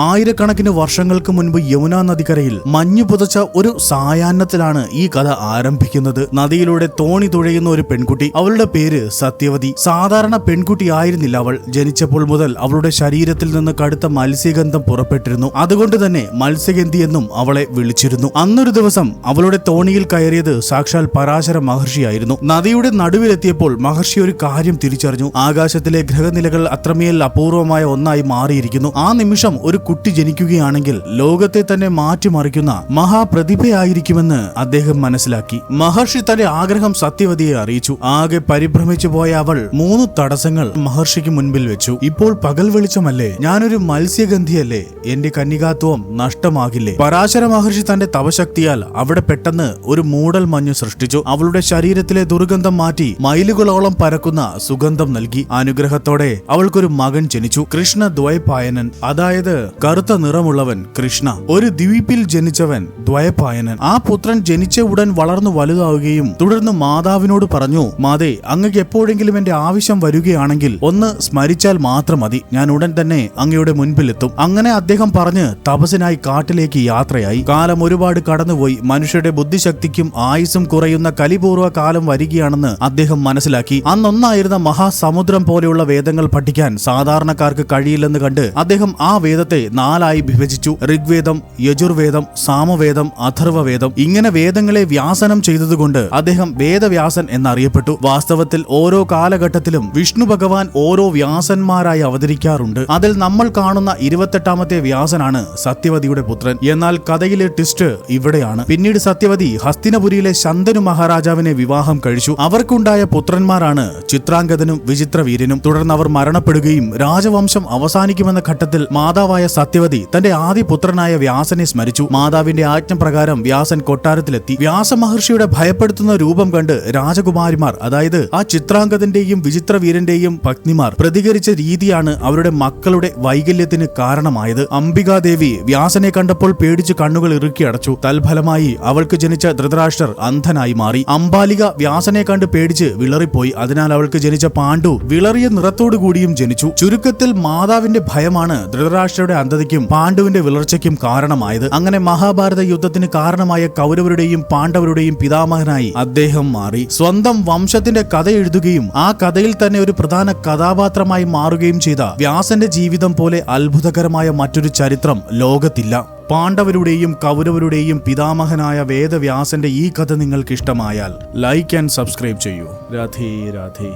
ആയിരക്കണക്കിന് വർഷങ്ങൾക്ക് മുൻപ് യമുനാ നദിക്കരയിൽ മഞ്ഞു പുതച്ച ഒരു സായാഹ്നത്തിലാണ് ഈ കഥ ആരംഭിക്കുന്നത്. നദിയിലൂടെ തോണി തുഴയുന്ന ഒരു പെൺകുട്ടി. അവളുടെ പേര് സത്യവതി. സാധാരണ പെൺകുട്ടിയായിരുന്നില്ല അവൾ. ജനിച്ചപ്പോൾ മുതൽ അവളുടെ ശരീരത്തിൽ നിന്ന് കടുത്ത മത്സ്യഗന്ധം പുറപ്പെട്ടിരുന്നു. അതുകൊണ്ട് തന്നെ മത്സ്യഗന്ധി എന്നും അവളെ വിളിച്ചിരുന്നു. അന്നൊരു ദിവസം അവളുടെ തോണിയിൽ കയറിയത് സാക്ഷാൽ പരാശര മഹർഷിയായിരുന്നു. നദിയുടെ നടുവിലെത്തിയപ്പോൾ മഹർഷി ഒരു കാര്യം തിരിച്ചറിഞ്ഞു. ആകാശത്തിലെ ഗ്രഹനിലകൾ അത്രമേൽ അപൂർവമായ ഒന്നായി മാറിയിരിക്കുന്നു. ആ നിമിഷം ഒരു കുട്ടി ജനിക്കുകയാണെങ്കിൽ ലോകത്തെ തന്നെ മാറ്റിമറിക്കുന്ന മഹാപ്രതിഭയായിരിക്കുമെന്ന് അദ്ദേഹം മനസ്സിലാക്കി. മഹർഷി തന്റെ ആഗ്രഹം സത്യവതിയെ അറിയിച്ചു. ആകെ പരിഭ്രമിച്ചു പോയ അവൾ 3 തടസ്സങ്ങൾ മഹർഷിക്ക് മുൻപിൽ വെച്ചു. ഇപ്പോൾ പകൽ വെളിച്ചമല്ലേ, ഞാനൊരു മത്സ്യഗന്ധിയല്ലേ, എന്റെ കന്യകാത്വം നഷ്ടമാകില്ലേ? പരാശര മഹർഷി തന്റെ തപശക്തിയാൽ അവിടെ പെട്ടെന്ന് ഒരു മൂടൽ മഞ്ഞ് സൃഷ്ടിച്ചു. അവളുടെ ശരീരത്തിലെ ദുർഗന്ധം മാറ്റി മൈലുകളോളം പരക്കുന്ന സുഗന്ധം നൽകി. അനുഗ്രഹത്തോടെ അവൾക്കൊരു മകൻ ജനിച്ചു. കൃഷ്ണ ദ്വൈപായനൻ, അതായത് കറുത്ത നിറമുള്ളവൻ കൃഷ്ണ. ഒരു ദ്വീപിൽ ജനിച്ചവൻ ദ്വൈപായനൻ. ആ പുത്രൻ ജനിച്ച ഉടൻ വളർന്നു വലുതാവുകയും തുടർന്ന് മാതാവിനോട് പറഞ്ഞു, മാതേ, അങ്ങക്ക് എപ്പോഴെങ്കിലും എന്റെ ആവശ്യം വരികയാണെങ്കിൽ ഒന്ന് സ്മരിച്ചാൽ മാത്രം മതി, ഞാൻ ഉടൻ തന്നെ അങ്ങയുടെ മുൻപിലെത്തും. അങ്ങനെ അദ്ദേഹം പറഞ്ഞ് തപസ്സിനായി കാട്ടിലേക്ക് യാത്രയായി. കാലം ഒരുപാട് കടന്നുപോയി. മനുഷ്യരുടെ ബുദ്ധിശക്തിക്കും ആയുസ്സും കുറയുന്ന കലിപൂർവ്വ കാലം വരികയാണെന്ന് അദ്ദേഹം മനസ്സിലാക്കി. അന്നൊന്നായിരുന്ന മഹാസമുദ്രം പോലെയുള്ള വേദങ്ങൾ പഠിക്കാൻ സാധാരണക്കാർക്ക് കഴിയില്ലെന്ന് കണ്ട് അദ്ദേഹം ആ വേദത്തെ 4ആയി വിഭജിച്ചു. ഋഗ്വേദം, യജുർവേദം, സാമവേദം, അഥർവവേദം. ഇങ്ങനെ വേദങ്ങളെ വ്യാസനം ചെയ്തതുകൊണ്ട് അദ്ദേഹം വേദവ്യാസൻ എന്നറിയപ്പെട്ടു. വാസ്തവത്തിൽ ഓരോ കാലഘട്ടത്തിലും വിഷ്ണു ഭഗവാൻ ഓരോ വ്യാസന്മാരായി അവതരിക്കാറുണ്ട്. അതിൽ നമ്മൾ കാണുന്ന 28ാമത്തെ വ്യാസനാണ് സത്യവതിയുടെ പുത്രൻ. എന്നാൽ കഥയിലെ ട്വിസ്റ്റ് ഇവിടെയാണ്. പിന്നീട് സത്യവതി ഹസ്തിനപുരിയിലെ ശന്തനു മഹാരാജാവിനെ വിവാഹം കഴിച്ചു. അവർക്കുണ്ടായ പുത്രന്മാരാണ് ചിത്രാംഗതനും വിചിത്രവീര്യനും. തുടർന്ന് അവർ മരണപ്പെടുകയും രാജവംശം അവസാനിക്കുമെന്ന ഘട്ടത്തിൽ മാതാവായ സത്യവതി തന്റെ ആദ്യ പുത്രനായ വ്യാസനെ സ്മരിച്ചു. മാതാവിന്റെ ആജ്ഞപ്രകാരം വ്യാസൻ കൊട്ടാരത്തിലെത്തി. വ്യാസമഹർഷിയുടെ ഭയപ്പെടുത്തുന്ന രൂപം കണ്ട് രാജകുമാരിമാർ, അതായത് ആ ചിത്രാംഗതന്റെയും വിചിത്രവീരന്റെയും പത്നിമാർ പ്രതികരിച്ച രീതിയാണ് അവരുടെ മക്കളുടെ വൈകല്യത്തിന് കാരണമായത്. അംബികാദേവി വ്യാസനെ കണ്ടപ്പോൾ പേടിച്ച് കണ്ണുകൾ ഇറുക്കി അടച്ചു. തൽഫലമായി അവൾക്ക് ജനിച്ച ധൃതരാഷ്ട്രർ അന്ധനായി മാറി. അംബാലിക വ്യാസനെ കണ്ട് പേടിച്ച് വിളറിപ്പോയി. അതിനാൽ അവൾക്ക് ജനിച്ച പാണ്ഡു വിളറിയ നിറത്തോടു കൂടിയും ജനിച്ചു. ചുരുക്കത്തിൽ മാതാവിന്റെ ഭയമാണ് ധൃതരാഷ്ട്രയുടെ അന്ധതയ്ക്കും പാണ്ഡുവിന്റെ വിളർച്ചയ്ക്കും കാരണമായത്. അങ്ങനെ മഹാഭാരത യുദ്ധത്തിന് കാരണമായ കൗരവരുടെയും പാണ്ഡവരുടെയും പിതാമഹനായി അദ്ദേഹം മാറി. സ്വന്തം വംശത്തിന്റെ കഥ എഴുതുകയും ആ കഥയിൽ തന്നെ ഒരു പ്രധാന കഥാപാത്രമായി മാറുകയും ചെയ്ത വ്യാസന്റെ ജീവിതം പോലെ അത്ഭുതകരമായ മറ്റൊരു ചരിത്രം ലോകത്തില്ല. പാണ്ഡവരുടെയും കൗരവരുടെയും പിതാമഹനായ വേദവ്യാസന്റെ ഈ കഥ നിങ്ങൾക്ക് ഇഷ്ടമായാൽ ലൈക്ക് ആൻഡ് സബ്സ്ക്രൈബ് ചെയ്യൂ. രാധേ രാധേ.